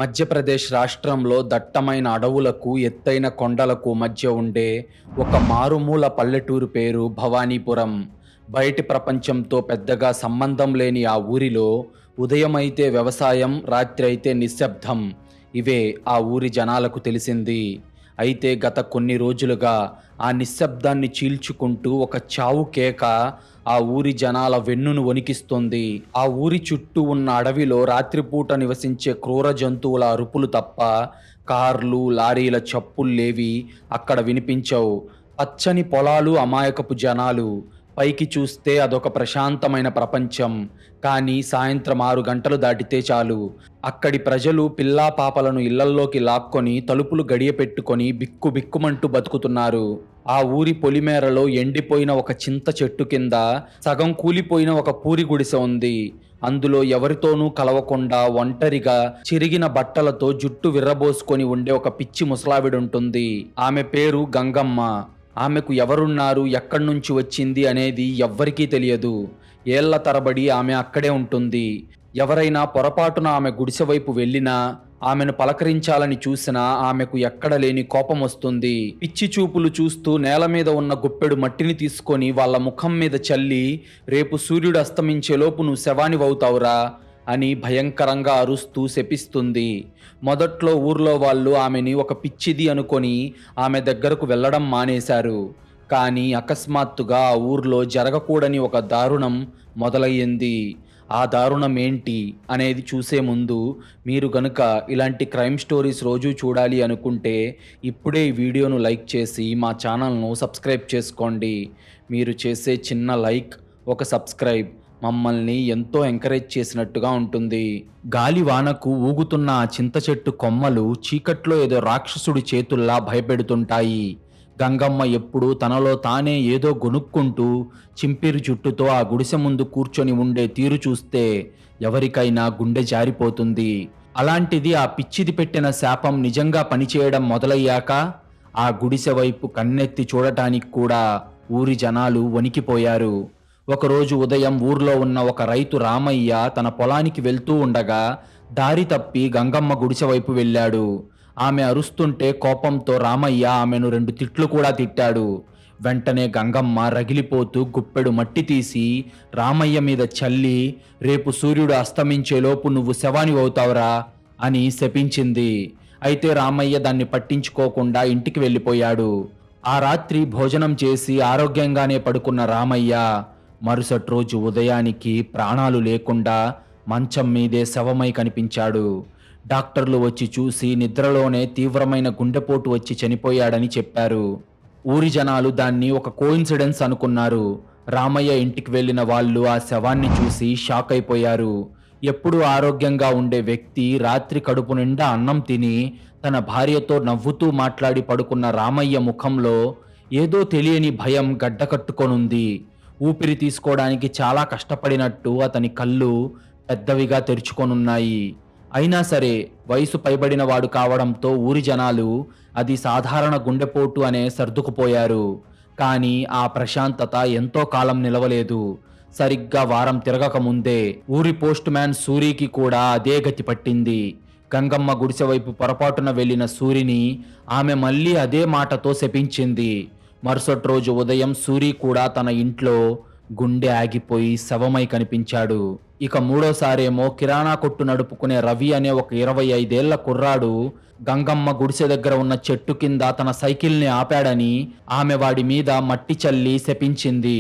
మధ్యప్రదేశ్ రాష్ట్రంలో దట్టమైన అడవులకు, ఎత్తైన కొండలకు మధ్య ఉండే ఒక మారుమూల పల్లెటూరు పేరు భవానీపురం. బయటి ప్రపంచంతో పెద్దగా సంబంధం లేని ఆ ఊరిలో ఉదయమైతే వ్యవసాయం, రాత్రి అయితే నిశ్శబ్దం. ఇవే ఆ ఊరి జనాలకు తెలిసింది. అయితే గత కొన్ని రోజులుగా ఆ నిశ్శబ్దాన్ని చీల్చుకుంటూ ఒక చావు కేక ఆ ఊరి జనాల వెన్నును వణికిస్తుంది. ఆ ఊరి చుట్టూ ఉన్న అడవిలో రాత్రిపూట నివసించే క్రూర జంతువుల అరుపులు తప్ప కార్లు, లారీల చప్పుల్లేవి అక్కడ వినిపించవు. పచ్చని పొలాలు, అమాయకపు జనాలు. పైకి చూస్తే అదొక ప్రశాంతమైన ప్రపంచం. కానీ సాయంత్రం 6 గంటలు దాటితే చాలు, అక్కడి ప్రజలు పిల్లా పాపలను ఇళ్లల్లోకి లాక్కొని తలుపులు గడియపెట్టుకొని బిక్కుబిక్కుమంటూ బతుకుతున్నారు. ఆ ఊరి పొలిమేరలో ఎండిపోయిన ఒక చింత చెట్టు కింద సగం కూలిపోయిన ఒక పూరి గుడిసె ఉంది. అందులో ఎవరితోనూ కలవకుండా ఒంటరిగా చిరిగిన బట్టలతో జుట్టు విర్రబోసుకొని ఉండే ఒక పిచ్చి ముసలావిడుంటుంది. ఆమె పేరు గంగమ్మ. ఆమెకు ఎవరున్నారు, ఎక్కడ్నుంచి వచ్చింది అనేది ఎవ్వరికీ తెలియదు. ఏళ్ల తరబడి ఆమె అక్కడే ఉంటుంది. ఎవరైనా పొరపాటున ఆమె గుడిసె వైపు వెళ్ళినా, ఆమెను పలకరించాలని చూసినా ఆమెకు ఎక్కడ లేని కోపం వస్తుంది. పిచ్చి చూపులు చూస్తూ నేల మీద ఉన్న గుప్పెడు మట్టిని తీసుకొని వాళ్ళ ముఖం మీద చల్లి, రేపు సూర్యుడు అస్తమించేలోపు నువ్వు శవానివవుతావురా అని భయంకరంగా అరుస్తూ శపిస్తుంది. మొదట్లో ఊర్లో వాళ్ళు ఆమెని ఒక పిచ్చిది అనుకొని ఆమె దగ్గరకు వెళ్ళడం మానేశారు. కానీ అకస్మాత్తుగా ఆ ఊర్లో జరగకూడని ఒక దారుణం మొదలయ్యింది. ఆ దారుణం ఏంటి అనేది చూసే ముందు మీరు గనుక ఇలాంటి క్రైమ్ స్టోరీస్ రోజూ చూడాలి అనుకుంటే ఇప్పుడే ఈ వీడియోను లైక్ చేసి మా ఛానల్ను సబ్స్క్రైబ్ చేసుకోండి. మీరు చేసే చిన్న లైక్, ఒక సబ్స్క్రైబ్ మమ్మల్ని ఎంతో ఎంకరేజ్ చేసినట్టుగా ఉంటుంది. గాలి వానకు ఊగుతున్న ఆ చింత చెట్టు కొమ్మలు చీకట్లో ఏదో రాక్షసుడి చేతుల్లా భయపెడుతుంటాయి. గంగమ్మ ఎప్పుడూ తనలో తానే ఏదో గొనుక్కుంటూ చింపిరి జుట్టుతో ఆ గుడిసె ముందు కూర్చొని ఉండే తీరు చూస్తే ఎవరికైనా గుండె జారిపోతుంది. అలాంటిది ఆ పిచ్చిది పెట్టిన శాపం నిజంగా పనిచేయడం మొదలయ్యాక ఆ గుడిసె వైపు కన్నెత్తి చూడటానికి కూడా ఊరి జనాలు వణికిపోయారు. ఒకరోజు ఉదయం ఊర్లో ఉన్న ఒక రైతు రామయ్య తన పొలానికి వెళ్తూ ఉండగా దారి తప్పి గంగమ్మ గుడిసె వైపు వెళ్ళాడు. ఆమె అరుస్తుంటే కోపంతో రామయ్య ఆమెను 2 తిట్లు కూడా తిట్టాడు. వెంటనే గంగమ్మ రగిలిపోతూ గుప్పెడు మట్టి తీసి రామయ్య మీద చల్లి, రేపు సూర్యుడు అస్తమించేలోపు నువ్వు శవానివవుతావురా అని శపించింది. అయితే రామయ్య దాన్ని పట్టించుకోకుండా ఇంటికి వెళ్ళిపోయాడు. ఆ రాత్రి భోజనం చేసి ఆరోగ్యంగానే పడుకున్న రామయ్య మరుసటి రోజు ఉదయానికి ప్రాణాలు లేకుండా మంచం మీదే శవమై కనిపించాడు. డాక్టర్లు వచ్చి చూసి నిద్రలోనే తీవ్రమైన గుండెపోటు వచ్చి చనిపోయాడని చెప్పారు. ఊరి జనాలు దాన్ని ఒక కోయిన్సిడెన్స్ అనుకున్నారు. రామయ్య ఇంటికి వెళ్ళిన వాళ్ళు ఆ శవాన్ని చూసి షాక్ అయిపోయారు. ఎప్పుడూ ఆరోగ్యంగా ఉండే వ్యక్తి రాత్రి కడుపు నిండా అన్నం తిని తన భార్యతో నవ్వుతూ మాట్లాడి పడుకున్న రామయ్య ముఖంలో ఏదో తెలియని భయం గడ్డకట్టుకొనుంది. ఊపిరి తీసుకోవడానికి చాలా కష్టపడినట్టు అతని కళ్ళు పెద్దవిగా తెరుచుకొనున్నాయి. అయినా సరే వయసు పైబడిన వాడు కావడంతో ఊరి జనాలు అది సాధారణ గుండెపోటు అనే సర్దుకుపోయారు. కానీ ఆ ప్రశాంతత ఎంతో కాలం నిలవలేదు. సరిగ్గా వారం తిరగక ముందే ఊరి పోస్ట్ మ్యాన్ సూరికి కూడా అదే గతి పట్టింది. గంగమ్మ గుడిసె వైపు పొరపాటున వెళ్ళిన సూరిని ఆమె మళ్ళీ అదే మాటతో శపించింది. మరుసటి రోజు ఉదయం సూరి కూడా తన ఇంట్లో గుండె ఆగిపోయి శవమై కనిపించాడు. ఇక మూడోసారేమో కిరాణా కొట్టు నడుపుకునే రవి అనే ఒక 25 ఏళ్ల కుర్రాడు గంగమ్మ గుడిసె దగ్గర ఉన్న చెట్టు కింద తన సైకిల్ని ఆపాడని ఆమె వాడి మీద మట్టి చల్లి శపించింది.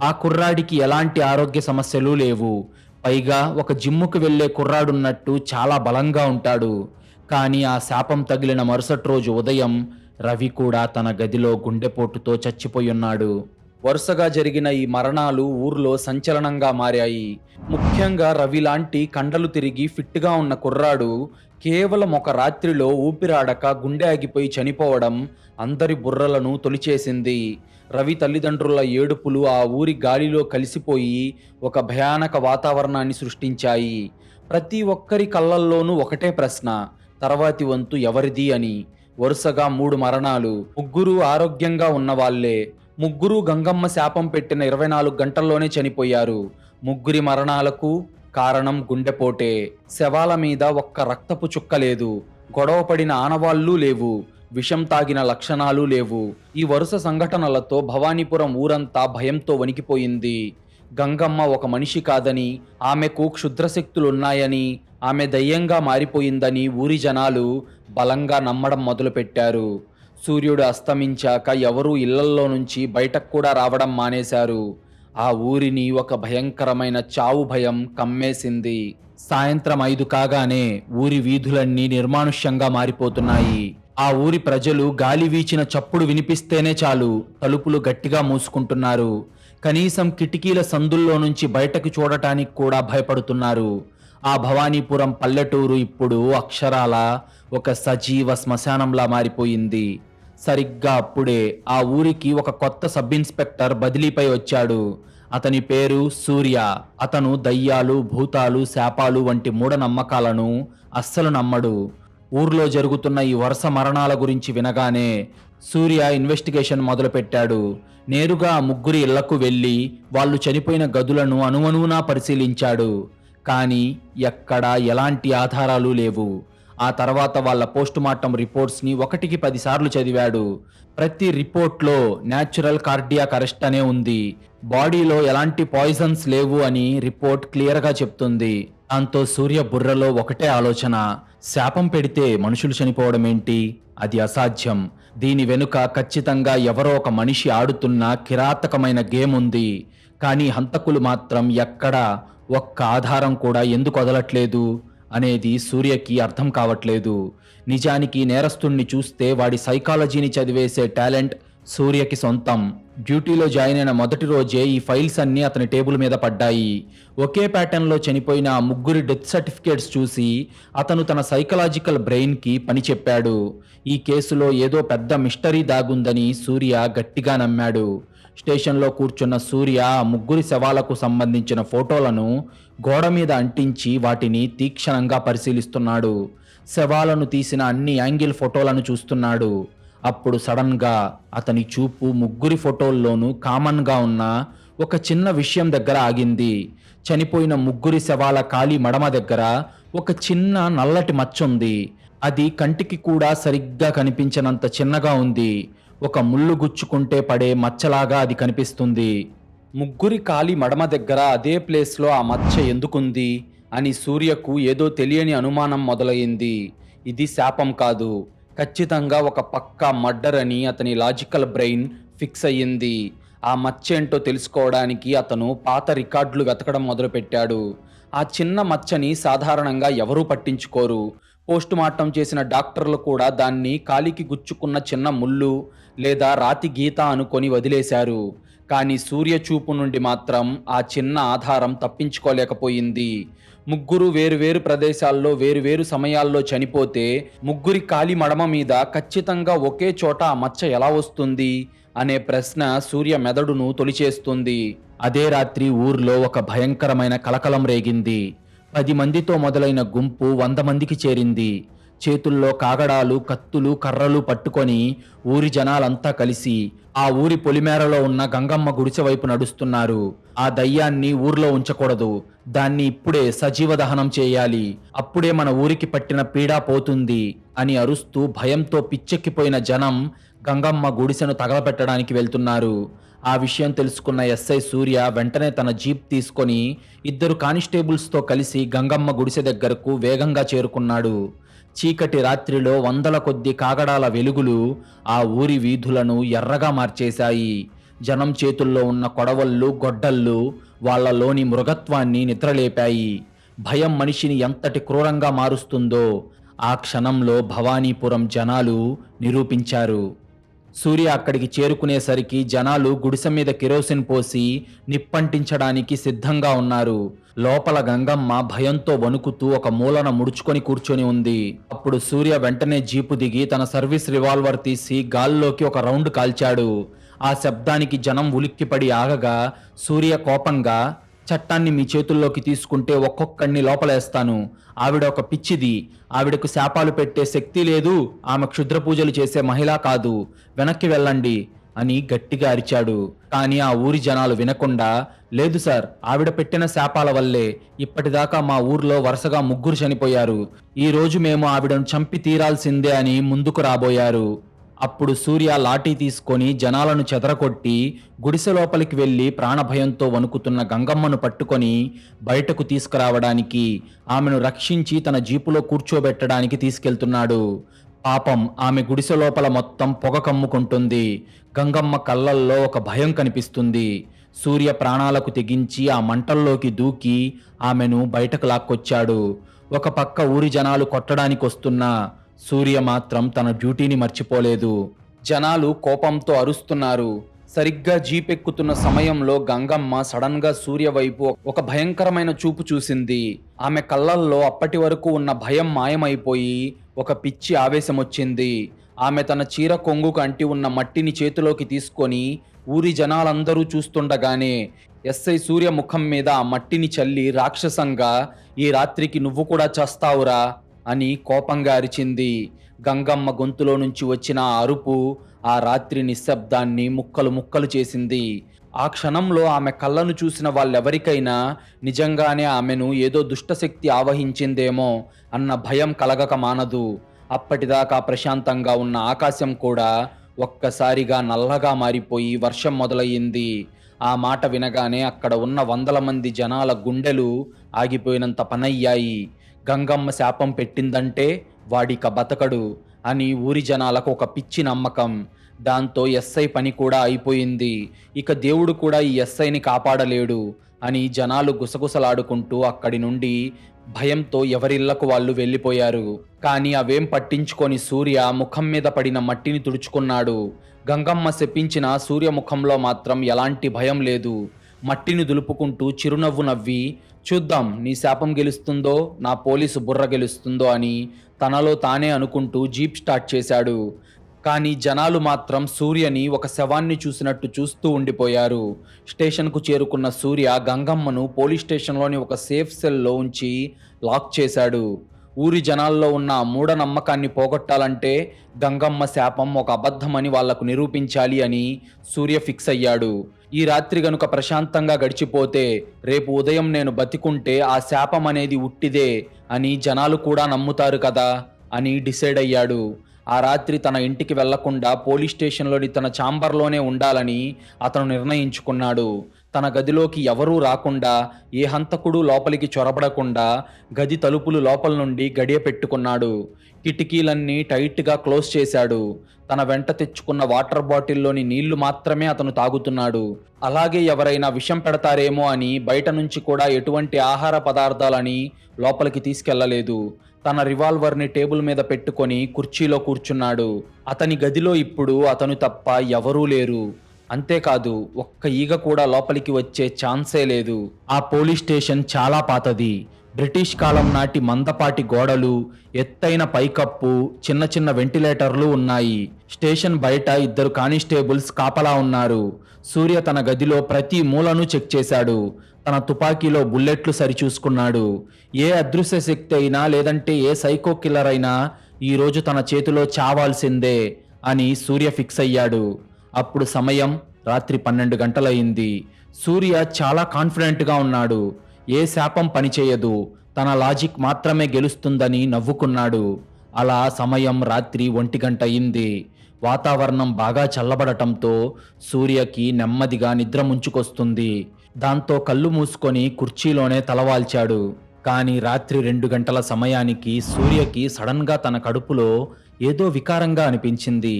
ఆ కుర్రాడికి ఎలాంటి ఆరోగ్య సమస్యలు లేవు. పైగా ఒక జిమ్ముకు వెళ్లే కుర్రాడున్నట్టు చాలా బలంగా ఉంటాడు. కానీ ఆ శాపం తగిలిన మరుసటి రోజు ఉదయం రవి కూడా తన గదిలో గుండెపోటుతో చచ్చిపోయున్నాడు. వరుసగా జరిగిన ఈ మరణాలు ఊర్లో సంచలనంగా మారాయి. ముఖ్యంగా రవి లాంటి కండలు తిరిగి ఫిట్గా ఉన్న కుర్రాడు కేవలం ఒక రాత్రిలో ఊపిరాడక గుండె ఆగిపోయి చనిపోవడం అందరి బుర్రలను తొలిచేసింది. రవి తల్లిదండ్రుల ఏడుపులు ఆ ఊరి గాలిలో కలిసిపోయి ఒక భయానక వాతావరణాన్ని సృష్టించాయి. ప్రతి ఒక్కరి కళ్ళల్లోనూ ఒకటే ప్రశ్న, తర్వాతి వంతు ఎవరిది అని. వరుసగా 3 మరణాలు. ముగ్గురు ఆరోగ్యంగా ఉన్నవాళ్లే. ముగ్గురు గంగమ్మ శాపం పెట్టిన 24 గంటల్లోనే చనిపోయారు. ముగ్గురి మరణాలకు కారణం గుండెపోటే. శవాల మీద ఒక్క రక్తపు చుక్క లేదు. గొడవపడిన ఆనవాళ్లూ లేవు. విషం తాగిన లక్షణాలు లేవు. ఈ వరుస సంఘటనలతో భవానీపురం ఊరంతా భయంతో వణికిపోయింది. గంగమ్మ ఒక మనిషి కాదని, ఆమెకు క్షుద్రశక్తులున్నాయని, ఆమె దయ్యంగా మారిపోయిందని ఊరి జనాలు బలంగా నమ్మడం మొదలుపెట్టారు. సూర్యుడు అస్తమించాక ఎవరూ ఇళ్లల్లో నుంచి బయటకు కూడా రావడం మానేశారు. ఆ ఊరిని ఒక భయంకరమైన చావు భయం కమ్మేసింది. సాయంత్రం 5 కాగానే ఊరి వీధులన్నీ నిర్మానుష్యంగా మారిపోతున్నాయి. ఆ ఊరి ప్రజలు గాలి వీచిన చప్పుడు వినిపిస్తేనే చాలు తలుపులు గట్టిగా మూసుకుంటున్నారు. కనీసం కిటికీల సందుల్లో నుంచి బయటకు చూడటానికి కూడా భయపడుతున్నారు. ఆ భవానీపురం పల్లెటూరు ఇప్పుడు అక్షరాల ఒక సజీవ శ్మశానంలా మారిపోయింది. సరిగ్గా అప్పుడే ఆ ఊరికి ఒక కొత్త సబ్ ఇన్స్పెక్టర్ బదిలీపై వచ్చాడు. అతని పేరు సూర్య. అతను దయ్యాలు, భూతాలు, శాపాలు వంటి మూఢనమ్మకాలను అస్సలు నమ్మడు. ఊర్లో జరుగుతున్న ఈ వరుస మరణాల గురించి వినగానే సూర్య ఇన్వెస్టిగేషన్ మొదలుపెట్టాడు. నేరుగా ఆ ముగ్గురి ఇళ్లకు వెళ్ళి వాళ్ళు చనిపోయిన గదులను అణువణువునా పరిశీలించాడు. కానీ ఎక్కడా ఎలాంటి ఆధారాలు లేవు. ఆ తర్వాత వాళ్ళ పోస్టుమార్టం రిపోర్ట్స్ని 1కి 10 సార్లు చదివాడు. ప్రతి రిపోర్ట్లో న్యాచురల్ కార్డియాక్ అరెస్ట్ అనే ఉంది. బాడీలో ఎలాంటి పాయిజన్స్ లేవు అని రిపోర్ట్ క్లియర్గా చెప్తుంది. దాంతో సూర్య బుర్రలో ఒకటే ఆలోచన, శాపం పెడితే మనుషులు చనిపోవడం ఏంటి? అది అసాధ్యం. దీని వెనుక ఖచ్చితంగా ఎవరో ఒక మనిషి ఆడుతున్న కిరాతకమైన గేమ్ ఉంది. కానీ హంతకులు మాత్రం ఎక్కడా ఒక్క ఆధారం కూడా ఎందుకు వదలట్లేదు అనేది సూర్యకి అర్థం కావట్లేదు. నిజానికి నేరస్తుణ్ణి చూస్తే వాడి సైకాలజీని చదివేసే టాలెంట్ సూర్యకి సొంతం. డ్యూటీలో జాయిన్ అయిన మొదటి రోజే ఈ ఫైల్స్ అన్నీ అతని టేబుల్ మీద పడ్డాయి. ఒకే ప్యాటర్న్లో చనిపోయిన ఆ ముగ్గురి డెత్ సర్టిఫికేట్స్ చూసి అతను తన సైకలాజికల్ బ్రెయిన్కి పని చెప్పాడు. ఈ కేసులో ఏదో పెద్ద మిస్టరీ దాగుందని సూర్య గట్టిగా నమ్మాడు. స్టేషన్లో కూర్చున్న సూర్య ఆ ముగ్గురి శవాలకు సంబంధించిన ఫోటోలను గోడ మీద అంటించి వాటిని తీక్షణంగా పరిశీలిస్తున్నాడు. శవాలను తీసిన అన్ని యాంగిల్ ఫోటోలను చూస్తున్నాడు. అప్పుడు సడన్గా అతని చూపు ముగ్గురి ఫోటోల్లోనూ కామన్గా ఉన్న ఒక చిన్న విషయం దగ్గర ఆగింది. చనిపోయిన ముగ్గురి శవాల కాలి మడమ దగ్గర ఒక చిన్న నల్లటి మచ్చ ఉంది. అది కంటికి కూడా సరిగ్గా కనిపించనంత చిన్నగా ఉంది. ఒక ముళ్ళు గుచ్చుకుంటే పడే మచ్చలాగా అది కనిపిస్తుంది. ముగ్గురి కాలి మడమ దగ్గర అదే ప్లేస్లో ఆ మచ్చ ఎందుకుంది అని సూర్యకు ఏదో తెలియని అనుమానం మొదలైంది. ఇది శాపం కాదు, ఖచ్చితంగా ఒక పక్కా మర్డర్ అని అతని లాజికల్ బ్రెయిన్ ఫిక్స్ అయ్యింది. ఆ మచ్చ ఏంటో తెలుసుకోవడానికి అతను పాత రికార్డులు వెతకడం మొదలుపెట్టాడు. ఆ చిన్న మచ్చని సాధారణంగా ఎవరూ పట్టించుకోరు. పోస్టుమార్టం చేసిన డాక్టర్లు కూడా దాన్ని కాలికి గుచ్చుకున్న చిన్న ముళ్ళు లేదా రాతి గీత అనుకొని వదిలేశారు. కానీ సూర్య చూపు నుండి మాత్రం ఆ చిన్న ఆధారం తప్పించుకోలేకపోయింది. ముగ్గురు వేరువేరు ప్రదేశాల్లో వేరువేరు సమయాల్లో చనిపోతే ముగ్గురి కాలి మడమ మీద ఖచ్చితంగా ఒకే చోట ఆ మచ్చ ఎలా వస్తుంది అనే ప్రశ్న సూర్య మెదడును తొలిచేస్తుంది. అదే రాత్రి ఊర్లో ఒక భయంకరమైన కలకలం రేగింది. 10 మందితో మొదలైన గుంపు 100 మందికి చేరింది. చేతుల్లో కాగడాలు, కత్తులు, కర్రలు పట్టుకొని ఊరి జనాలంతా కలిసి ఆ ఊరి పొలిమేరలో ఉన్న గంగమ్మ గుడిసె వైపు నడుస్తున్నారు. ఆ దయ్యాన్ని ఊర్లో ఉంచకూడదు, దాన్ని ఇప్పుడే సజీవ దహనం చేయాలి, అప్పుడే మన ఊరికి పట్టిన పీడ పోతుంది అని అరుస్తూ భయంతో పిచ్చెక్కిపోయిన జనం గంగమ్మ గుడిసెను తగలబెట్టడానికి వెళ్తున్నారు. ఆ విషయం తెలుసుకున్న ఎస్ఐ సూర్య వెంటనే తన జీప్ తీసుకొని 2 కానిస్టేబుల్స్తో కలిసి గంగమ్మ గుడిసె దగ్గరకు వేగంగా చేరుకున్నాడు. చీకటి రాత్రిలో 100ల కొద్ది కాగడాల వెలుగులు ఆ ఊరి వీధులను ఎర్రగా మార్చేశాయి. జనం చేతుల్లో ఉన్న కొడవళ్ళు, గొడ్డళ్ళు వాళ్లలోని మృగత్వాన్ని నిద్రలేపాయి. భయం మనిషిని ఎంతటి క్రూరంగా మారుస్తుందో ఆ క్షణంలో భవానీపురం జనాలు నిరూపించారు. సూర్య అక్కడికి చేరుకునేసరికి జనాలు గుడిసె మీద కిరోసిన్ పోసి నిప్పంటించడానికి సిద్ధంగా ఉన్నారు. లోపల గంగమ్మ భయంతో వణుకుతూ ఒక మూలన ముడుచుకొని కూర్చొని ఉంది. అప్పుడు సూర్య వెంటనే జీపు దిగి తన సర్వీస్ రివాల్వర్ తీసి గాల్లోకి ఒక రౌండ్ కాల్చాడు. ఆ శబ్దానికి జనం ఉలిక్కిపడి ఆగగా సూర్య కోపంగా, చట్టాన్ని మీ చేతుల్లోకి తీసుకుంటే ఒక్కొక్కడిని లోపలేస్తాను. ఆవిడ ఒక పిచ్చిది, ఆవిడకు శాపాలు పెట్టే శక్తి లేదు, ఆమె క్షుద్ర పూజలు చేసే మహిళ కాదు, వెనక్కి వెళ్ళండి, అని గట్టిగా అరిచాడు. కానీ ఆ ఊరి జనాలు వినకుండా, లేదు సార్, ఆవిడ పెట్టిన శాపాల వల్లే ఇప్పటిదాకా మా ఊర్లో వరుసగా 3 చనిపోయారు. ఈ రోజు మేము ఆవిడను చంపి తీరాల్సిందే అని ముందుకు రాబోయారు. అప్పుడు సూర్య లాఠీ తీసుకొని జనాలను చెదరగొట్టి గుడిసె లోపలికి వెళ్లి ప్రాణభయంతో వణుకుతున్న గంగమ్మను పట్టుకొని బయటకు తీసుకురావడానికి, ఆమెను రక్షించి తన జీపులో కూర్చోబెట్టడానికి తీసుకెళ్తున్నాడు. పాపం, ఆమె గుడిసె లోపల మొత్తం పొగ కమ్ముకుంటుంది. గంగమ్మ కళ్ళల్లో ఒక భయం కనిపిస్తుంది. సూర్య ప్రాణాలకు తెగించి ఆ మంటల్లోకి దూకి ఆమెను బయటకు లాక్కొచ్చాడు. ఒక పక్క ఊరి జనాలు కొట్టడానికి వస్తున్నా సూర్య మాత్రం తన డ్యూటీని మర్చిపోలేదు. జనాలు కోపంతో అరుస్తున్నారు. సరిగ్గా జీప్ ఎక్కుతున్న సమయంలో గంగమ్మ సడన్ గా సూర్య వైపు ఒక భయంకరమైన చూపు చూసింది. ఆమె కళ్ళల్లో అప్పటి వరకు ఉన్న భయం మాయమైపోయి ఒక పిచ్చి ఆవేశం వచ్చింది. ఆమె తన చీర కొంగుకు అంటి ఉన్న మట్టిని చేతిలోకి తీసుకొని ఊరి జనాలందరూ చూస్తుండగానే ఎస్ఐ సూర్య ముఖం మీద ఆ మట్టిని చల్లి రాక్షసంగా, ఈ రాత్రికి నువ్వు కూడా చస్తావురా అని కోపంగా అరిచింది. గంగమ్మ గొంతులో నుంచి వచ్చిన ఆ అరుపు ఆ రాత్రి నిశ్శబ్దాన్ని ముక్కలు ముక్కలు చేసింది. ఆ క్షణంలో ఆమె కళ్ళను చూసిన వాళ్ళెవరికైనా నిజంగానే ఆమెను ఏదో దుష్టశక్తి ఆవహించిందేమో అన్న భయం కలగక మానదు. అప్పటిదాకా ప్రశాంతంగా ఉన్న ఆకాశం కూడా ఒక్కసారిగా నల్లగా మారిపోయి వర్షం మొదలయ్యింది. ఆ మాట వినగానే అక్కడ ఉన్న 100 మంది జనాల గుండెలు ఆగిపోయినంత పనయ్యాయి. గంగమ్మ శాపం పెట్టిందంటే వాడిక బతకడు అని ఊరి జనాలకు ఒక పిచ్చి నమ్మకం. దాంతో ఎస్ఐ పని కూడా అయిపోయింది. ఇక దేవుడు కూడా ఈ ఎస్ఐని కాపాడలేడు అని జనాలు గుసగుసలాడుకుంటూ అక్కడి నుండి భయంతో ఎవరిళ్లకు వాళ్ళు వెళ్ళిపోయారు. కానీ అవేం పట్టించుకొని సూర్య ముఖం మీద పడిన మట్టిని తుడుచుకున్నాడు. గంగమ్మ శపించిన సూర్య ముఖంలో మాత్రం ఎలాంటి భయం లేదు. మట్టిని దులుపుకుంటూ చిరునవ్వు నవ్వి, చూద్దాం నీ శాపం గెలుస్తుందో నా పోలీసు బుర్ర గెలుస్తుందో అని తనలో తానే అనుకుంటూ జీప్ స్టార్ట్ చేశాడు. కానీ జనాలు మాత్రం సూర్యని ఒక శవాన్ని చూసినట్టు చూస్తూ ఉండిపోయారు. స్టేషన్కు చేరుకున్న సూర్య గంగమ్మను పోలీస్ స్టేషన్లోని ఒక సేఫ్ సెల్లో ఉంచి లాక్ చేశాడు. ఊరి జనాల్లో ఉన్న మూఢనమ్మకాన్ని పోగొట్టాలంటే గంగమ్మ శాపం ఒక అబద్ధమని వాళ్లకు నిరూపించాలి అని సూర్య ఫిక్స్ అయ్యాడు. ఈ రాత్రి గనుక ప్రశాంతంగా గడిచిపోతే రేపు ఉదయం నేను బతికుంటే ఆ శాపం అనేది ఉట్టిదే అని జనాలు కూడా నమ్ముతారు కదా అని డిసైడ్ అయ్యాడు. ఆ రాత్రి తన ఇంటికి వెళ్లకుండా పోలీస్ స్టేషన్లోని తన ఛాంబర్లోనే ఉండాలని అతను నిర్ణయించుకున్నాడు. తన గదిలోకి ఎవరూ రాకుండా, ఏ హంతకుడు లోపలికి చొరబడకుండా గది తలుపులు లోపల నుండి గడియ పెట్టుకున్నాడు. కిటికీలన్నీ టైట్గా క్లోజ్ చేశాడు. తన వెంట తెచ్చుకున్న వాటర్ బాటిల్లోని నీళ్లు మాత్రమే అతను తాగుతున్నాడు. అలాగే ఎవరైనా విషం పెడతారేమో అని బయట నుంచి కూడా ఎటువంటి ఆహార పదార్థాలని లోపలికి తీసుకెళ్లలేదు. తన రివాల్వర్ని టేబుల్ మీద పెట్టుకొని కుర్చీలో కూర్చున్నాడు. అతని గదిలో ఇప్పుడు అతను తప్ప ఎవరూ లేరు. అంతేకాదు, ఒక్క ఈగ కూడా లోపలికి వచ్చే ఛాన్సే లేదు. ఆ పోలీస్ స్టేషన్ చాలా పాతది. బ్రిటిష్ కాలం నాటి మందపాటి గోడలు, ఎత్తైన పైకప్పు, చిన్న చిన్న వెంటిలేటర్లు ఉన్నాయి. స్టేషన్ బయట 2 కానిస్టేబుల్స్ కాపలా ఉన్నారు. సూర్య తన గదిలో ప్రతి మూలను చెక్ చేశాడు. తన తుపాకీలో బుల్లెట్లు సరిచూసుకున్నాడు. ఏ అదృశ్య శక్తి అయినా లేదంటే ఏ సైకో కిల్లర్ అయినా ఈరోజు తన చేతిలో చావాల్సిందే అని సూర్య ఫిక్స్ అయ్యాడు. అప్పుడు సమయం రాత్రి 12 గంటలయింది. సూర్య చాలా కాన్ఫిడెంట్గా ఉన్నాడు. ఏ శాపం పనిచేయదు, తన లాజిక్ మాత్రమే గెలుస్తుందని నవ్వుకున్నాడు. అలా సమయం రాత్రి 1 గంట అయింది. వాతావరణం బాగా చల్లబడటంతో సూర్యకి నెమ్మదిగా నిద్ర ముంచుకొస్తుంది. దాంతో కళ్ళు మూసుకొని కుర్చీలోనే తలవాల్చాడు. కానీ రాత్రి 2 గంటల సమయానికి సూర్యకి సడన్గా తన కడుపులో ఏదో వికారంగా అనిపించింది.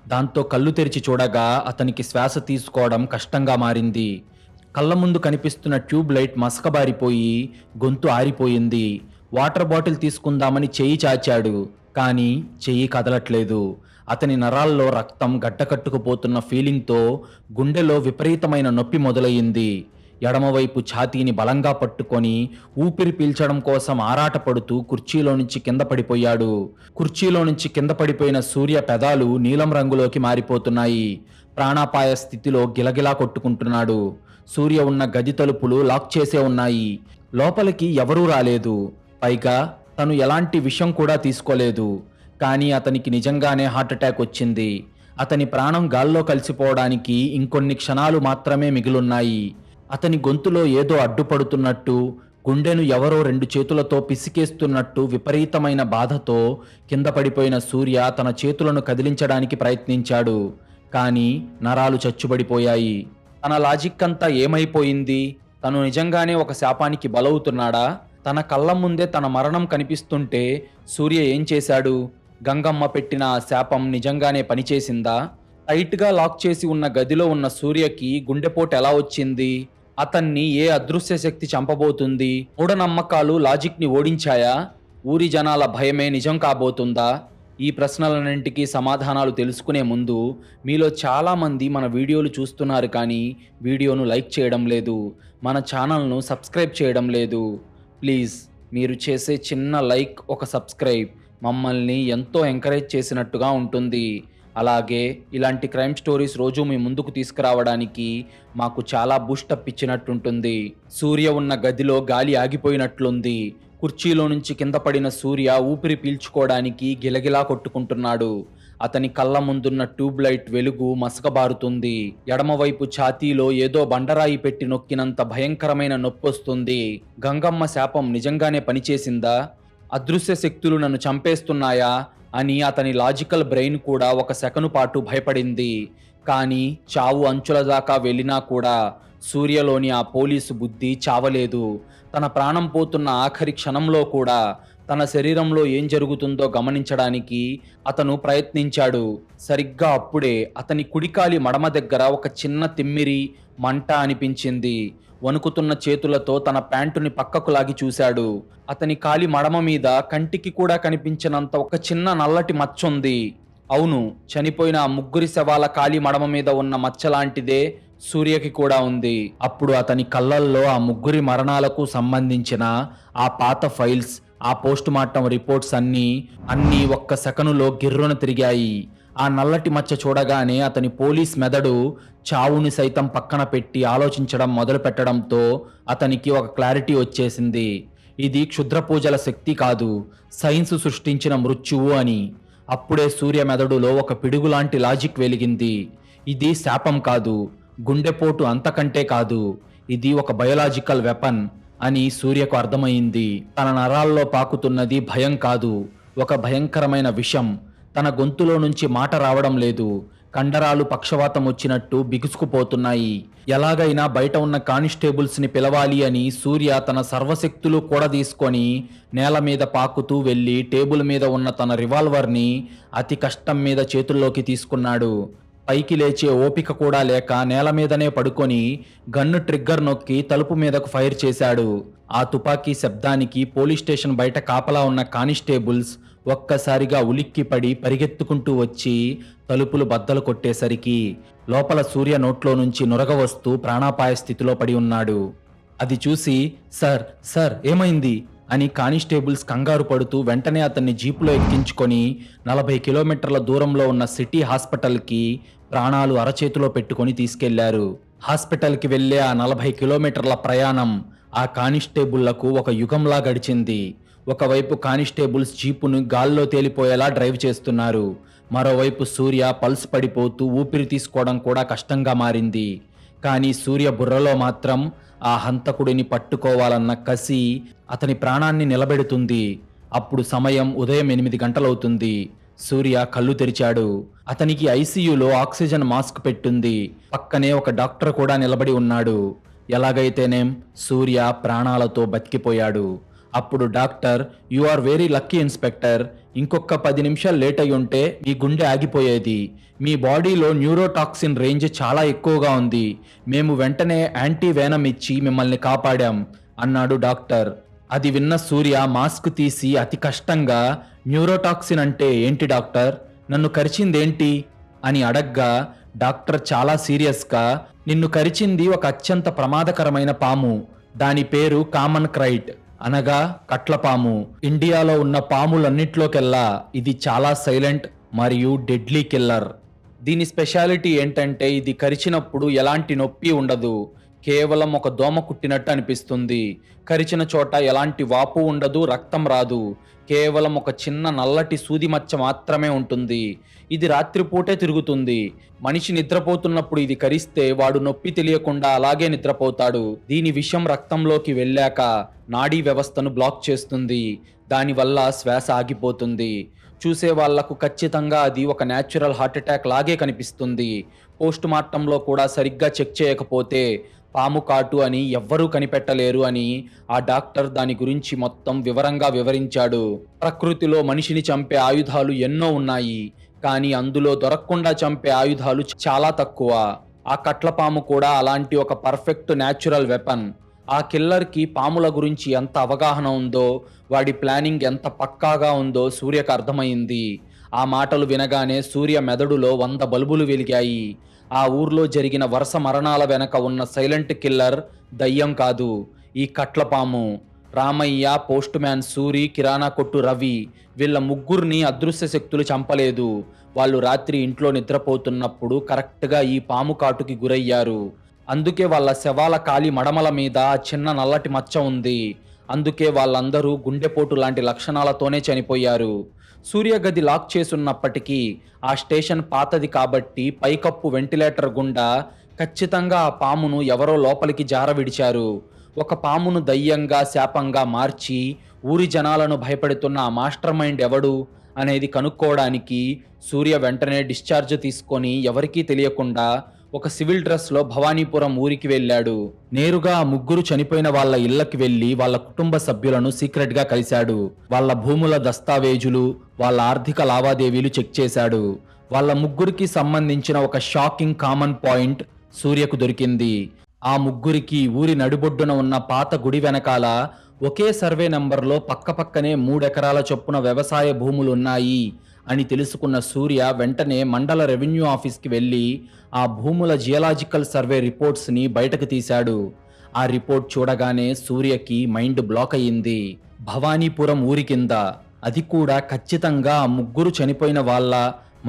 దాంతో కళ్ళు తెరిచి చూడగా అతనికి శ్వాస తీసుకోవడం కష్టంగా మారింది. కళ్ళ ముందు కనిపిస్తున్న ట్యూబ్ లైట్ మసకబారిపోయి గొంతు ఆరిపోయింది. వాటర్ బాటిల్ తీసుకుందామని చెయ్యి చాచాడు, కానీ చెయ్యి కదలట్లేదు. అతని నరాల్లో రక్తం గడ్డకట్టుకుపోతున్న ఫీలింగ్తో గుండెలో విపరీతమైన నొప్పి మొదలయ్యింది. ఎడమవైపు ఛాతీని బలంగా పట్టుకొని ఊపిరి పీల్చడం కోసం ఆరాటపడుతూ కుర్చీలో నుంచి కింద పడిపోయాడు. కుర్చీలో నుంచి కింద పడిపోయిన సూర్య పెదాలు నీలం రంగులోకి మారిపోతున్నాయి. ప్రాణాపాయ స్థితిలో గిలగిలా కొట్టుకుంటున్నాడు. సూర్య ఉన్న గది తలుపులు లాక్ చేసే ఉన్నాయి. లోపలికి ఎవరూ రాలేదు. పైగా తను ఎలాంటి విషం కూడా తీసుకోలేదు. కానీ అతనికి నిజంగానే హార్ట్అటాక్ వచ్చింది. అతని ప్రాణం గాల్లో కలిసిపోవడానికి ఇంకొన్ని క్షణాలు మాత్రమే మిగిలున్నాయి. అతని గొంతులో ఏదో అడ్డుపడుతున్నట్టు, గుండెను ఎవరో 2 చేతులతో పిసికేస్తున్నట్టు విపరీతమైన బాధతో కింద పడిపోయిన సూర్య తన చేతులను కదిలించడానికి ప్రయత్నించాడు. కానీ నరాలు చచ్చుబడిపోయాయి. తన లాజిక్ అంతా ఏమైపోయింది? తను నిజంగానే ఒక శాపానికి బలవుతున్నాడా? తన కళ్ళ ముందే తన మరణం కనిపిస్తుంటే సూర్య ఏం చేశాడు? గంగమ్మ పెట్టిన ఆ శాపం నిజంగానే పనిచేసిందా? టైట్గా లాక్ చేసి ఉన్న గదిలో ఉన్న సూర్యకి గుండెపోటు ఎలా వచ్చింది? అతన్ని ఏ అదృశ్య శక్తి చంపబోతుంది? మూఢనమ్మకాలు లాజిక్ని ఓడించాయా? ఊరి జనాల భయమే నిజం కాబోతుందా? ఈ ప్రశ్నలన్నింటికీ సమాధానాలు తెలుసుకునే ముందు మీలో చాలామంది మన వీడియోలు చూస్తున్నారు కానీ వీడియోను లైక్ చేయడం లేదు, మన ఛానల్ను సబ్స్క్రైబ్ చేయడం లేదు. ప్లీజ్ మీరు చేసే చిన్న లైక్, ఒక సబ్స్క్రైబ్ మమ్మల్ని ఎంతో ఎంకరేజ్ చేసినట్టుగా ఉంటుంది. అలాగే ఇలాంటి క్రైమ్ స్టోరీస్ రోజు మీ ముందుకు తీసుకురావడానికి మాకు చాలా బూస్టప్ ఇచ్చినట్టుంటుంది. సూర్య ఉన్న గదిలో గాలి ఆగిపోయినట్లుంది. కుర్చీలో నుంచి కింద పడిన సూర్య ఊపిరి పీల్చుకోవడానికి గిలగిలా కొట్టుకుంటున్నాడు. అతని కళ్ళ ముందున్న ట్యూబ్ లైట్ వెలుగు మసకబారుతుంది. ఎడమవైపు ఛాతీలో ఏదో బండరాయి పెట్టి నొక్కినంత భయంకరమైన నొప్పొస్తుంది. గంగమ్మ శాపం నిజంగానే పనిచేసిందా? అదృశ్య శక్తులు నన్ను చంపేస్తున్నాయా అని అతని లాజికల్ బ్రెయిన్ కూడా ఒక సెకను పాటు భయపడింది. కానీ చావు అంచుల దాకా వెళ్ళినా కూడా సూర్యలోని ఆ పోలీసు బుద్ధి చావలేదు. తన ప్రాణం పోతున్న ఆఖరి క్షణంలో కూడా తన శరీరంలో ఏం జరుగుతుందో గమనించడానికి అతను ప్రయత్నించాడు. సరిగ్గా అప్పుడే అతని కుడికాలి మడమ దగ్గర ఒక చిన్న తిమ్మిరి, మంట అనిపించింది. వణుకుతున్న చేతులతో తన ప్యాంటుని పక్కకు లాగి చూశాడు. అతని కాలి మడమ మీద కంటికి కూడా కనిపించినంత ఒక చిన్న నల్లటి మచ్చుంది. అవును, చనిపోయిన ఆ 3 శవాల కాలి మడమ మీద ఉన్న మచ్చలాంటిదే సూర్యకి కూడా ఉంది. అప్పుడు అతని కళ్ళల్లో ఆ 3 మరణాలకు సంబంధించిన ఆ పాత ఫైల్స్, ఆ పోస్టుమార్టం రిపోర్ట్స్ అన్నీ ఒక్క సెకనులో గిర్రున తిరిగాయి. ఆ నల్లటి మచ్చ చూడగానే అతని పోలీస్ మెదడు చావుని సైతం పక్కన పెట్టి ఆలోచించడం మొదలు పెట్టడంతో అతనికి ఒక క్లారిటీ వచ్చేసింది. ఇది క్షుద్ర పూజల శక్తి కాదు, సైన్స్ సృష్టించిన మృత్యువు అని. అప్పుడే సూర్య మెదడులో ఒక పిడుగులాంటి లాజిక్ వెలిగింది. ఇది శాపం కాదు, గుండెపోటు అంతకంటే కాదు, ఇది ఒక బయోలాజికల్ వెపన్ అని సూర్యకు అర్థమైంది. తన నరాల్లో పాకుతున్నది భయం కాదు, ఒక భయంకరమైన విషం. తన గొంతులో నుంచి మాట రావడం లేదు. కండరాలు పక్షవాతం వచ్చినట్టు బిగుసుకుపోతున్నాయి. ఎలాగైనా బయట ఉన్న కానిస్టేబుల్స్ని పిలవాలి అని సూర్య తన సర్వశక్తులు కూడా తీసుకొని నేల మీద పాకుతూ వెళ్ళి టేబుల్ మీద ఉన్న తన రివాల్వర్ని అతి కష్టం మీద చేతుల్లోకి తీసుకున్నాడు. పైకి లేచే ఓపిక కూడా లేక నేల మీదనే పడుకొని గన్ను ట్రిగ్గర్ నొక్కి తలుపు మీదకు ఫైర్ చేశాడు. ఆ తుపాకీ శబ్దానికి పోలీస్ స్టేషన్ బయట కాపలా ఉన్న కానిస్టేబుల్స్ ఒక్కసారిగా ఉలిక్కిపడి పరిగెత్తుకుంటూ వచ్చి తలుపులు బద్దలు కొట్టేసరికి లోపల సూర్య నోట్లో నుంచి నురగ వస్తూ ప్రాణాపాయ స్థితిలో పడి ఉన్నాడు. అది చూసి సార్ సార్ ఏమైంది అని కానిస్టేబుల్స్ కంగారు పడుతూ వెంటనే అతన్ని జీపులో ఎక్కించుకొని 40 కిలోమీటర్ల దూరంలో ఉన్న సిటీ హాస్పిటల్కి ప్రాణాలు అరచేతిలో పెట్టుకొని తీసుకెళ్లారు. హాస్పిటల్కి వెళ్లే ఆ 40 కిలోమీటర్ల ప్రయాణం ఆ కానిస్టేబుళ్లకు ఒక యుగంలా గడిచింది. ఒకవైపు కానిస్టేబుల్స్ జీపును గాల్లో తేలిపోయేలా డ్రైవ్ చేస్తున్నారు. మరోవైపు సూర్య పల్స్ పడిపోతూ ఊపిరి తీసుకోవడం కూడా కష్టంగా మారింది. కానీ సూర్య బుర్రలో మాత్రం ఆ హంతకుడిని పట్టుకోవాలన్న కసి అతని ప్రాణాన్ని నిలబెడుతుంది. అప్పుడు సమయం ఉదయం 8 గంటలవుతుంది. సూర్య కళ్ళు తెరిచాడు. అతనికి ఐసీయూలో ఆక్సిజన్ మాస్క్ పెట్టుంది. పక్కనే ఒక డాక్టర్ కూడా నిలబడి ఉన్నాడు. ఎలాగైతేనేం సూర్య ప్రాణాలతో బతికిపోయాడు. అప్పుడు doctor, you are very lucky inspector, ఇంకొక 10 నిమిషాలు లేట్ అయి ఉంటే మీ గుండె ఆగిపోయేది. మీ బాడీలో న్యూరోటాక్సిన్ రేంజ్ చాలా ఎక్కువగా ఉంది. మేము వెంటనే యాంటీ వేనం ఇచ్చి మిమ్మల్ని కాపాడాం అన్నాడు డాక్టర్. అది విన్న సూర్య మాస్క్ తీసి అతి కష్టంగా, న్యూరోటాక్సిన్ అంటే ఏంటి డాక్టర్, నన్ను కరిచిందేంటి అని అడగ్గా డాక్టర్ చాలా సీరియస్గా, నిన్ను కరిచింది ఒక అత్యంత ప్రమాదకరమైన పాము. దాని పేరు కామన్ క్రైట్, అనగా కట్లపాము. ఇండియాలో ఉన్న పాములన్నిట్లోకెల్లా ఇది చాలా సైలెంట్ మరియు డెడ్లీ కిల్లర్. దీని స్పెషాలిటీ ఏంటంటే ఇది కరిచినప్పుడు ఎలాంటి నొప్పి ఉండదు. కేవలం ఒక దోమ కుట్టినట్టు అనిపిస్తుంది. కరిచిన చోట ఎలాంటి వాపు ఉండదు, రక్తం రాదు. కేవలం ఒక చిన్న నల్లటి సూది మచ్చ మాత్రమే ఉంటుంది. ఇది రాత్రిపూటే తిరుగుతుంది. మనిషి నిద్రపోతున్నప్పుడు ఇది కరిస్తే వాడు నొప్పి తెలియకుండా అలాగే నిద్రపోతాడు. దీని విషం రక్తంలోకి వెళ్ళాక నాడీ వ్యవస్థను బ్లాక్ చేస్తుంది. దానివల్ల శ్వాస ఆగిపోతుంది. చూసే వాళ్లకు ఖచ్చితంగా అది ఒక న్యాచురల్ హార్ట్అటాక్ లాగే కనిపిస్తుంది. పోస్ట్ మార్టంలో కూడా సరిగ్గా చెక్ చేయకపోతే పాము కాటు అని ఎవ్వరూ కనిపెట్టలేరు అని ఆ డాక్టర్ దాని గురించి మొత్తం వివరంగా వివరించాడు. ప్రకృతిలో మనిషిని చంపే ఆయుధాలు ఎన్నో ఉన్నాయి, కానీ అందులో దొరకకుండా చంపే ఆయుధాలు చాలా తక్కువ. ఆ కట్లపాము కూడా అలాంటి ఒక పర్ఫెక్ట్ న్యాచురల్ వెపన్. ఆ కిల్లర్కి పాముల గురించి ఎంత అవగాహన ఉందో, వాడి ప్లానింగ్ ఎంత పక్కాగా ఉందో సూర్యకు అర్థమైంది. ఆ మాటలు వినగానే సూర్య మెదడులో 100 బల్బులు వెలిగాయి. ఆ ఊర్లో జరిగిన వరుస మరణాల వెనక ఉన్న సైలెంట్ కిల్లర్ దయ్యం కాదు, ఈ కట్లపాము. రామయ్య, పోస్ట్ మ్యాన్ సూరి, కిరాణా కొట్టు రవి, వీళ్ళ ముగ్గురిని అదృశ్య శక్తులు చంపలేదు. వాళ్ళు రాత్రి ఇంట్లో నిద్రపోతున్నప్పుడు కరెక్ట్గా ఈ పాము కాటుకి గురయ్యారు. అందుకే వాళ్ళ శవాల కాలి మడమల మీద చిన్న నల్లటి మచ్చ ఉంది. అందుకే వాళ్ళందరూ గుండెపోటు లాంటి లక్షణాలతోనే చనిపోయారు. సూర్యగది లాక్ చేసున్నప్పటికీ ఆ స్టేషన్ పాతది కాబట్టి పైకప్పు వెంటిలేటర్ గుండా ఖచ్చితంగా ఆ పామును ఎవరో లోపలికి జారవిడిచారు. ఒక పామును దయ్యంగా, శాపంగా మార్చి ఊరి జనాలను భయపెడుతున్న ఆ మాస్టర్ మైండ్ ఎవడు అనేది కనుక్కోవడానికి సూర్య వెంటనే డిశ్చార్జ్ తీసుకొని ఎవరికీ తెలియకుండా ఒక సివిల్ డ్రెస్లో భవానీపురం ఊరికి వెళ్ళాడు. నేరుగా ఆ ముగ్గురు చనిపోయిన వాళ్ళ ఇళ్లకి వెళ్లి వాళ్ళ కుటుంబ సభ్యులను సీక్రెట్గా కలిశాడు. వాళ్ళ భూముల దస్తావేజులు, వాళ్ళ ఆర్థిక లావాదేవీలు చెక్ చేశాడు. వాళ్ళ ముగ్గురికి సంబంధించిన ఒక షాకింగ్ కామన్ పాయింట్ సూర్యకు దొరికింది. ఆ ముగ్గురికి ఊరి నడిబొడ్డున ఉన్న పాత గుడి వెనకాల ఒకే సర్వే నంబర్లో పక్కపక్కనే 3 ఎకరాల చొప్పున వ్యవసాయ భూములున్నాయి అని తెలుసుకున్న సూర్య వెంటనే మండల రెవెన్యూ ఆఫీస్కి వెళ్ళి ఆ భూముల జియోలాజికల్ సర్వే రిపోర్ట్స్ని బయటకు తీశాడు. ఆ రిపోర్ట్ చూడగానే సూర్యకి మైండ్ బ్లాక్ అయ్యింది. భవానీపురం ఊరి కింద, అది కూడా ఖచ్చితంగా ఆ ముగ్గురు చనిపోయిన వాళ్ళ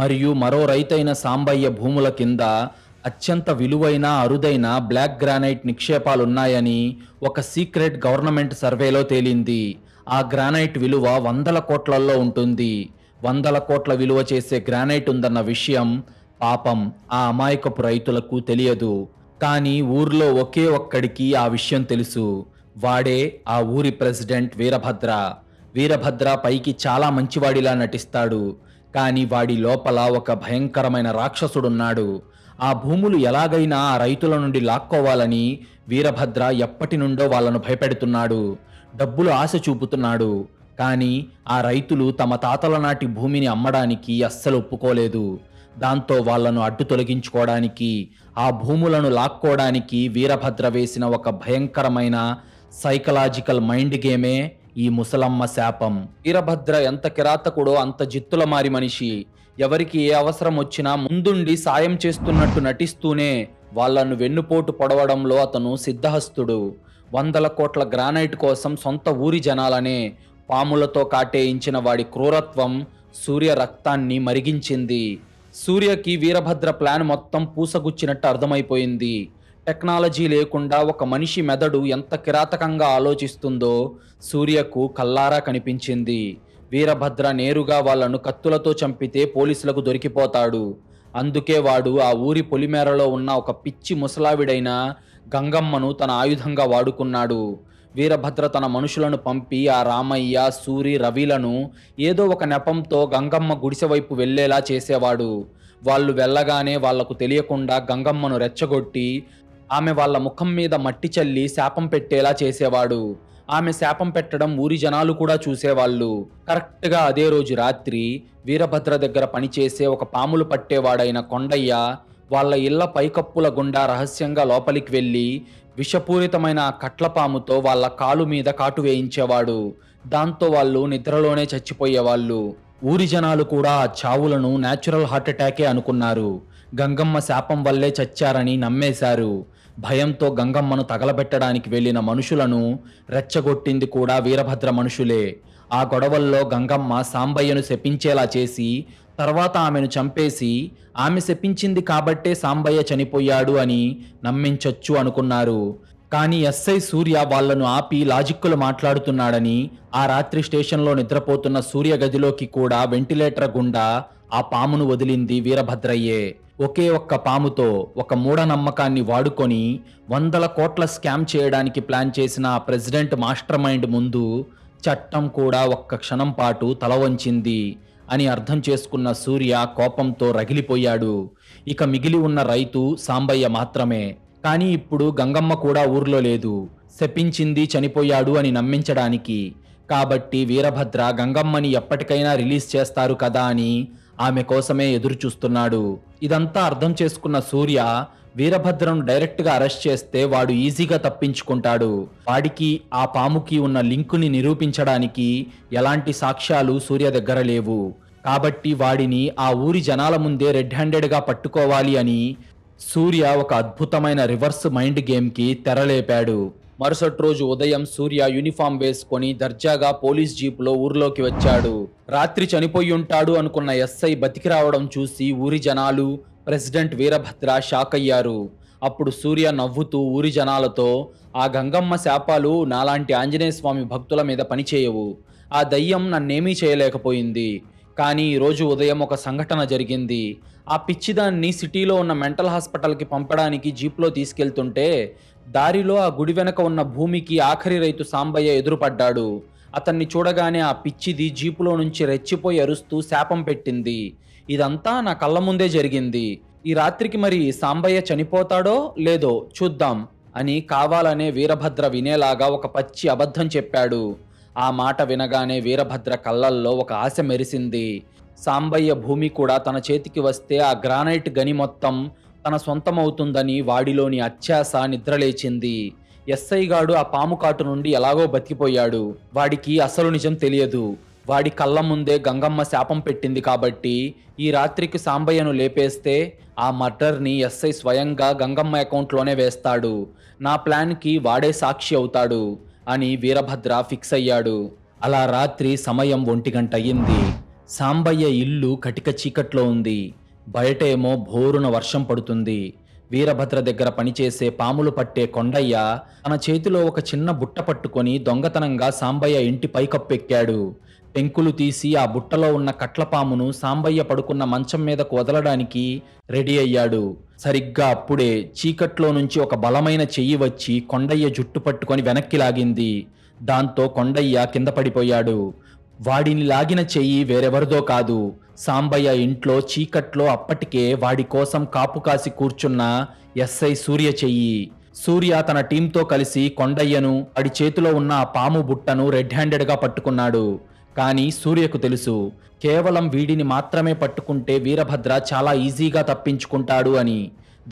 మరియు మరో రైతైన సాంబయ్య భూముల కింద అత్యంత విలువైన అరుదైన బ్లాక్ గ్రానైట్ నిక్షేపాలున్నాయని ఒక సీక్రెట్ గవర్నమెంట్ సర్వేలో తేలింది. ఆ గ్రానైట్ విలువ 100 కోట్లలో ఉంటుంది. 100 కోట్ల విలువ చేసే గ్రానైట్ ఉందన్న విషయం పాపం ఆ అమాయకపు రైతులకు తెలియదు. కానీ ఊర్లో ఒకే ఒక్కడికి ఆ విషయం తెలుసు. వాడే ఆ ఊరి ప్రెసిడెంట్ వీరభద్ర. వీరభద్ర పైకి చాలా మంచివాడిలా నటిస్తాడు, కానీ వాడి లోపల ఒక భయంకరమైన రాక్షసుడున్నాడు. ఆ భూములు ఎలాగైనా ఆ రైతుల నుండి లాక్కోవాలని వీరభద్ర ఎప్పటి నుండో వాళ్ళను భయపెడుతున్నాడు. డబ్బులు ఆశ చూపుతున్నాడు. కానీ ఆ రైతులు తమ తాతల నాటి భూమిని అమ్మడానికి అస్సలు ఒప్పుకోలేదు. దాంతో వాళ్లను అడ్డు తొలగించుకోవడానికి, ఆ భూములను లాక్కోవడానికి వీరభద్ర వేసిన ఒక భయంకరమైన సైకలాజికల్ మైండ్ గేమే ఈ ముసలమ్మ శాపం. వీరభద్ర ఎంత కిరాతకుడో అంత జిత్తుల మారి మనిషి. ఎవరికి ఏ అవసరం వచ్చినా ముందుండి సాయం చేస్తున్నట్టు నటిస్తూనే వాళ్లను వెన్నుపోటు పొడవడంలో అతను సిద్ధహస్తుడు. 100 కోట్ల గ్రానైట్ కోసం సొంత ఊరి జనాలనే పాములతో కాటేయించిన వాడి క్రూరత్వం సూర్య రక్తాన్ని మరిగించింది. సూర్యకి వీరభద్ర ప్లాన్ మొత్తం పూసగుచ్చినట్టు అర్థమైపోయింది. టెక్నాలజీ లేకుండా ఒక మనిషి మెదడు ఎంత కిరాతకంగా ఆలోచిస్తుందో సూర్యకు కల్లారా కనిపించింది. వీరభద్ర నేరుగా వాళ్లను కత్తులతో చంపితే పోలీసులకు దొరికిపోతాడు. అందుకే వాడు ఆ ఊరి పొలిమేరలో ఉన్న ఒక పిచ్చి ముసలావిడైన గంగమ్మను తన ఆయుధంగా వాడుకున్నాడు. వీరభద్ర తన మనుషులను పంపి ఆ రామయ్య, సూరి, రవిలను ఏదో ఒక నెపంతో గంగమ్మ గుడిసె వైపు వెళ్లేలా చేసేవాడు. వాళ్ళు వెళ్ళగానే వాళ్లకు తెలియకుండా గంగమ్మను రెచ్చగొట్టి ఆమె వాళ్ళ ముఖం మీద మట్టి చల్లి శాపం పెట్టేలా చేసేవాడు. ఆమె శాపం పెట్టడం ఊరి జనాలు కూడా చూసేవాళ్ళు. కరెక్ట్గా అదే రోజు రాత్రి వీరభద్ర దగ్గర పనిచేసే ఒక పాములు పట్టేవాడైన కొండయ్య వాళ్ళ ఇళ్ల పైకప్పుల గుండా రహస్యంగా లోపలికి వెళ్ళి విషపూరితమైన ఆ కట్లపాముతో వాళ్ళ కాలు మీద కాటు వేయించేవాడు. దాంతో వాళ్ళు నిద్రలోనే చచ్చిపోయేవాళ్ళు. ఊరి జనాలు కూడా ఆ చావులను న్యాచురల్ హార్ట్అటాకే అనుకున్నారు. గంగమ్మ శాపం వల్లే చచ్చారని నమ్మేశారు. భయంతో గంగమ్మను తగలబెట్టడానికి వెళ్ళిన మనుషులను రెచ్చగొట్టింది కూడా వీరభద్ర మనుషులే. ఆ గొడవల్లో గంగమ్మ సాంబయ్యను శపించేలా చేసి తర్వాత ఆమెను చంపేసి ఆమె శపించింది కాబట్టే సాంబయ్య చనిపోయాడు అని నమ్మించొచ్చు అనుకున్నారు. కానీ ఎస్ఐ సూర్య వాళ్లను ఆపి లాజిక్కులు మాట్లాడుతున్నాడని ఆ రాత్రి స్టేషన్లో నిద్రపోతున్న సూర్య గదిలోకి కూడా వెంటిలేటర్ గుండా ఆ పామును వదిలింది వీరభద్రయ్యే. ఒకే ఒక్క పాముతో ఒక మూఢనమ్మకాన్ని వాడుకొని 100 కోట్ల స్కామ్ చేయడానికి ప్లాన్ చేసిన ఆ ప్రెసిడెంట్ మాస్టర్ మైండ్ ముందు చట్టం కూడా ఒక్క క్షణం పాటు తల వంచింది అని అర్థం చేసుకున్న సూర్య కోపంతో రగిలిపోయాడు. ఇక మిగిలి ఉన్న రైతు సాంబయ్య మాత్రమే. కానీ ఇప్పుడు గంగమ్మ కూడా ఊర్లో లేదు, శపించింది చనిపోయాడు అని నమ్మించడానికి. కాబట్టి వీరభద్ర గంగమ్మని ఎప్పటికైనా రిలీజ్ చేస్తారు కదా అని ఆమె కోసమే ఎదురుచూస్తున్నాడు. ఇదంతా అర్థం చేసుకున్న సూర్య వీరభద్రను డైరెక్ట్గా అరెస్ట్ చేస్తే వాడు ఈజీగా తప్పించుకుంటాడు. వాడికి ఆ పాముకి ఉన్న లింకుని నిరూపించడానికి ఎలాంటి సాక్ష్యాలు సూర్య దగ్గర లేవు. కాబట్టి వాడిని ఆ ఊరి జనాల ముందే రెడ్ హ్యాండెడ్గా పట్టుకోవాలి అని సూర్య ఒక అద్భుతమైన రివర్స్ మైండ్ గేమ్కి తెరలేపాడు. మరుసటి రోజు ఉదయం సూర్య యూనిఫామ్ వేసుకొని దర్జాగా పోలీస్ జీపులో ఊర్లోకి వచ్చాడు. రాత్రి చనిపోయి ఉంటాడు అనుకున్న ఎస్ఐ బతికి రావడం చూసి ఊరి జనాలు, ప్రెసిడెంట్ వీరభద్ర షాక్ అయ్యారు. అప్పుడు సూర్య నవ్వుతూ ఊరి జనాలతో, ఆ గంగమ్మ శాపాలు నాలాంటి ఆంజనేయ స్వామి భక్తుల మీద పనిచేయవు. ఆ దయ్యం నన్నేమీ చేయలేకపోయింది. కానీ ఈరోజు ఉదయం ఒక సంఘటన జరిగింది. ఆ పిచ్చిదాన్ని సిటీలో ఉన్న మెంటల్ హాస్పిటల్కి పంపడానికి జీప్లో తీసుకెళ్తుంటే దారిలో ఆ గుడి వెనక ఉన్న భూమికి ఆఖరి రైతు సాంబయ్య ఎదురుపడ్డాడు. అతన్ని చూడగానే ఆ పిచ్చిది జీపులో నుంచి రెచ్చిపోయి అరుస్తూ శాపం పెట్టింది. ఇదంతా నా కళ్ళ ముందే జరిగింది. ఈ రాత్రికి మరి సాంబయ్య చనిపోతాడో లేదో చూద్దాం అని కావాలనే వీరభద్ర వినేలాగా ఒక పచ్చి అబద్ధం చెప్పాడు. ఆ మాట వినగానే వీరభద్ర కళ్ళల్లో ఒక ఆశ మెరిసింది. సాంబయ్య భూమి కూడా తన చేతికి వస్తే ఆ గ్రానైట్ గని మొత్తం తన సొంతమవుతుందని వాడిలోని అత్యాశ నిద్రలేచింది. ఎస్ఐ గాడు ఆ పాము కాటు నుండి ఎలాగో బతికిపోయాడు. వాడికి అసలు నిజం తెలియదు. వాడి కళ్ళ ముందే గంగమ్మ శాపం పెట్టింది కాబట్టి ఈ రాత్రికి సాంబయ్యను లేపేస్తే ఆ మర్డర్ని ఎస్ఐ స్వయంగా గంగమ్మ అకౌంట్లోనే వేస్తాడు. నా ప్లాన్కి వాడే సాక్షి అవుతాడు అని వీరభద్ర ఫిక్స్ అయ్యాడు. అలా రాత్రి సమయం 1 గంట అయ్యింది. సాంబయ్య ఇల్లు కటిక చీకట్లో ఉంది. బయటేమో భోరున వర్షం పడుతుంది. వీరభద్ర దగ్గర పనిచేసే పాములు పట్టే కొండయ్య తన చేతిలో ఒక చిన్న బుట్ట పట్టుకొని దొంగతనంగా సాంబయ్య ఇంటి పైకప్పెక్కాడు. పెంకులు తీసి ఆ బుట్టలో ఉన్న కట్లపామును సాంబయ్య పడుకున్న మంచం మీదకు వదలడానికి రెడీ అయ్యాడు. సరిగ్గా అప్పుడే చీకట్లో నుంచి ఒక బలమైన చెయ్యి వచ్చి కొండయ్య జుట్టు పట్టుకొని వెనక్కి లాగింది. దాంతో కొండయ్య కింద పడిపోయాడు. వాడిని లాగిన చెయ్యి వేరెవరిదో కాదు, సాంబయ్య ఇంట్లో చీకట్లో అప్పటికే వాడి కోసం కాపు కాసి కూర్చున్న ఎస్ఐ సూర్య చెయ్యి. సూర్య తన టీంతో కలిసి కొండయ్యను, వాడి చేతిలో ఉన్న ఆ పాము బుట్టను రెడ్ హ్యాండెడ్గా పట్టుకున్నాడు. కానీ సూర్యకు తెలుసు, కేవలం వీడిని మాత్రమే పట్టుకుంటే వీరభద్ర చాలా ఈజీగా తప్పించుకుంటాడు అని.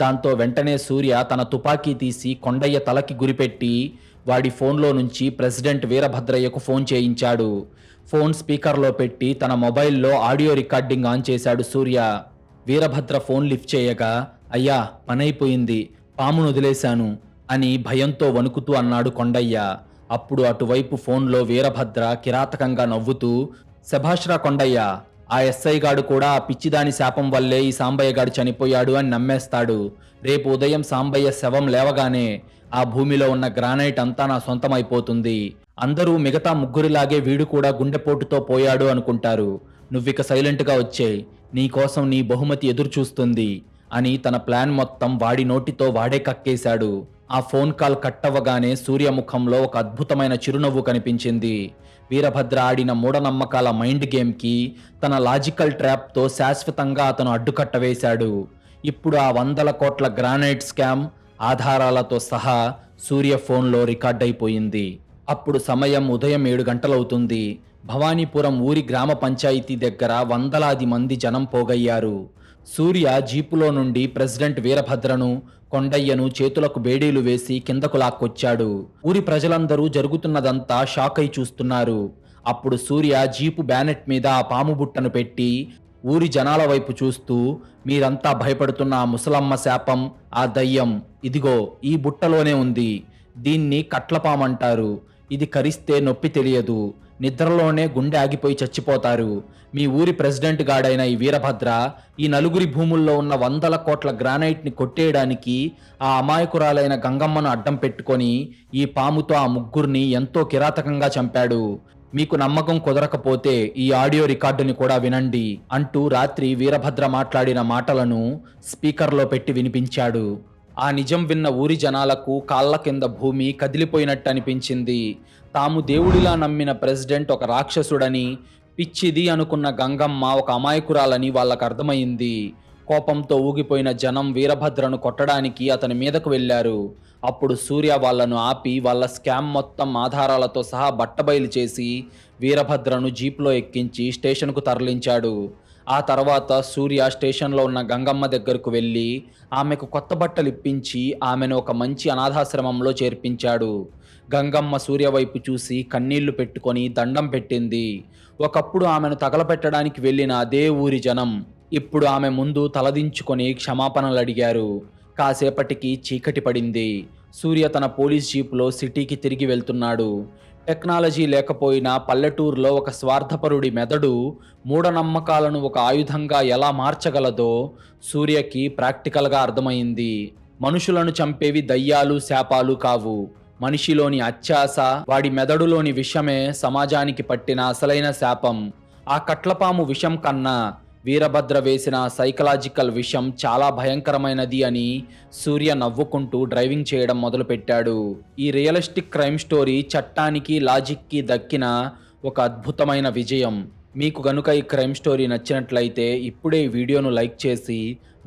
దాంతో వెంటనే సూర్య తన తుపాకీ తీసి కొండయ్య తలకి గురిపెట్టి వాడి ఫోన్లో నుంచి ప్రెసిడెంట్ వీరభద్రయ్యకు ఫోన్ చేయించాడు. ఫోన్ స్పీకర్లో పెట్టి తన మొబైల్లో ఆడియో రికార్డింగ్ ఆన్ చేశాడు సూర్య. వీరభద్ర ఫోన్ లిఫ్ట్ చేయగా, అయ్యా పనైపోయింది, పామును వదిలేశాను అని భయంతో వణుకుతూ అన్నాడు కొండయ్య. అప్పుడు అటువైపు ఫోన్లో వీరభద్ర కిరాతకంగా నవ్వుతూ, శభాష్రా కొండయ్య, ఆ ఎస్ఐ గాడు కూడా ఆ పిచ్చిదాని శాపం వల్లే ఈ సాంబయ్య గాడు చనిపోయాడు అని నమ్మేస్తాడు. రేపు ఉదయం సాంబయ్య శవం లేవగానే ఆ భూమిలో ఉన్న గ్రానైట్ అంతా నా సొంతమైపోతుంది. అందరూ మిగతా ముగ్గురిలాగే వీడు కూడా గుండెపోటుతో పోయాడు అనుకుంటారు. నువ్విక సైలెంట్గా వచ్చేయ్, నీకోసం నీ బహుమతి ఎదురు చూస్తుంది అని తన ప్లాన్ మొత్తం వాడి నోటితో వాడే కక్కేశాడు. ఆ ఫోన్ కాల్ కట్టవగానే సూర్యముఖంలో ఒక అద్భుతమైన చిరునవ్వు కనిపించింది. వీరభద్ర ఆడిన మూఢనమ్మకాల మైండ్ గేమ్కి తన లాజికల్ ట్రాప్తో శాశ్వతంగా అతను అడ్డుకట్ట వేశాడు. ఇప్పుడు ఆ 100 కోట్ల గ్రానైట్ స్కామ్ ఆధారాలతో సహా సూర్య ఫోన్లో రికార్డ్ అయిపోయింది. అప్పుడు సమయం ఉదయం 7 గంటలవుతుంది. భవానీపురం ఊరి గ్రామ పంచాయతీ దగ్గర వందలాది మంది జనం పోగయ్యారు. సూర్య జీపులో నుండి ప్రెసిడెంట్ వీరభద్రను, కొండయ్యను చేతులకు బేడీలు వేసి కిందకు లాక్కొచ్చాడు. ఊరి ప్రజలందరూ జరుగుతున్నదంతా షాక్ అయి చూస్తున్నారు. అప్పుడు సూర్య జీపు బ్యానెట్ మీద ఆ పాము బుట్టను పెట్టి ఊరి జనాల వైపు చూస్తూ, మీరంతా భయపడుతున్న ఆ ముసలమ్మ శాపం, ఆ దయ్యం ఇదిగో ఈ బుట్టలోనే ఉంది. దీన్ని కట్లపామంటారు. ఇది కరిస్తే నొప్పి తెలియదు. నిద్రలోనే గుండె ఆగిపోయి చచ్చిపోతారు. మీ ఊరి ప్రెసిడెంట్ గాడైన ఈ వీరభద్ర ఈ నలుగురి భూముల్లో ఉన్న వందల కోట్ల గ్రానైట్ని కొట్టేయడానికి ఆ అమాయకురాలైన గంగమ్మను అడ్డం పెట్టుకొని ఈ పాముతో ఆ ముగ్గురిని ఎంతో కిరాతకంగా చంపాడు. మీకు నమ్మకం కుదరకపోతే ఈ ఆడియో రికార్డుని కూడా వినండి అంటూ రాత్రి వీరభద్ర మాట్లాడిన మాటలను స్పీకర్లో పెట్టి వినిపించాడు. ఆ నిజం విన్న ఊరి జనాలకు కాళ్ళ కింద భూమి కదిలిపోయినట్టు అనిపించింది. తాము దేవుడిలా నమ్మిన ప్రెసిడెంట్ ఒక రాక్షసుడని, పిచ్చిది అనుకున్న గంగమ్మ ఒక అమాయకురాలని వాళ్ళకు అర్థమైంది. కోపంతో ఊగిపోయిన జనం వీరభద్రను కొట్టడానికి అతని మీదకు వెళ్ళారు. అప్పుడు సూర్య వాళ్ళను ఆపి వాళ్ళ స్కామ్ మొత్తం ఆధారాలతో సహా బట్టబయలు చేసి వీరభద్రను జీప్లో ఎక్కించి స్టేషన్కు తరలించాడు. ఆ తర్వాత సూర్య స్టేషన్లో ఉన్న గంగమ్మ దగ్గరకు వెళ్ళి ఆమెకు కొత్త బట్టలు ఇప్పించి ఆమెను ఒక మంచి అనాథాశ్రమంలో చేర్పించాడు. గంగమ్మ సూర్య వైపు చూసి కన్నీళ్లు పెట్టుకొని దండం పెట్టింది. ఒకప్పుడు ఆమెను తగలపెట్టడానికి వెళ్ళిన అదే ఊరి జనం ఇప్పుడు ఆమె ముందు తలదించుకొని క్షమాపణలు అడిగారు. కాసేపటికి చీకటి పడింది. సూర్య తన పోలీస్ జీపులో సిటీకి తిరిగి వెళ్తున్నాడు. టెక్నాలజీ లేకపోయినా పల్లెటూరులో ఒక స్వార్థపరుడి మెదడు మూఢనమ్మకాలను ఒక ఆయుధంగా ఎలా మార్చగలదో సూర్యకి ప్రాక్టికల్గా అర్థమైంది. మనుషులను చంపేవి దయ్యాలు, శాపాలు కావు. మనిషిలోని అత్యాశ, వాడి మెదడులోని విషమే సమాజానికి పట్టిన అసలైన శాపం. ఆ కట్లపాము విషం కన్నా వీరభద్ర వేసిన సైకలాజికల్ విషం చాలా భయంకరమైనది అని సూర్య నవ్వుకుంటూ డ్రైవింగ్ చేయడం మొదలుపెట్టాడు. ఈ రియలిస్టిక్ క్రైమ్ స్టోరీ చట్టానికి, లాజిక్కి దక్కిన ఒక అద్భుతమైన విజయం. మీకు గనుక ఈ క్రైమ్ స్టోరీ నచ్చినట్లయితే ఇప్పుడే ఈ వీడియోను లైక్ చేసి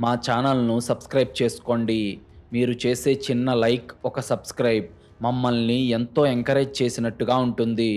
మా ఛానల్ను సబ్స్క్రైబ్ చేసుకోండి. మీరు చేసే చిన్న లైక్, ఒక సబ్స్క్రైబ్ మమ్మల్ని ఎంతో ఎంకరేజ్ చేసినట్టుగా ఉంటుంది.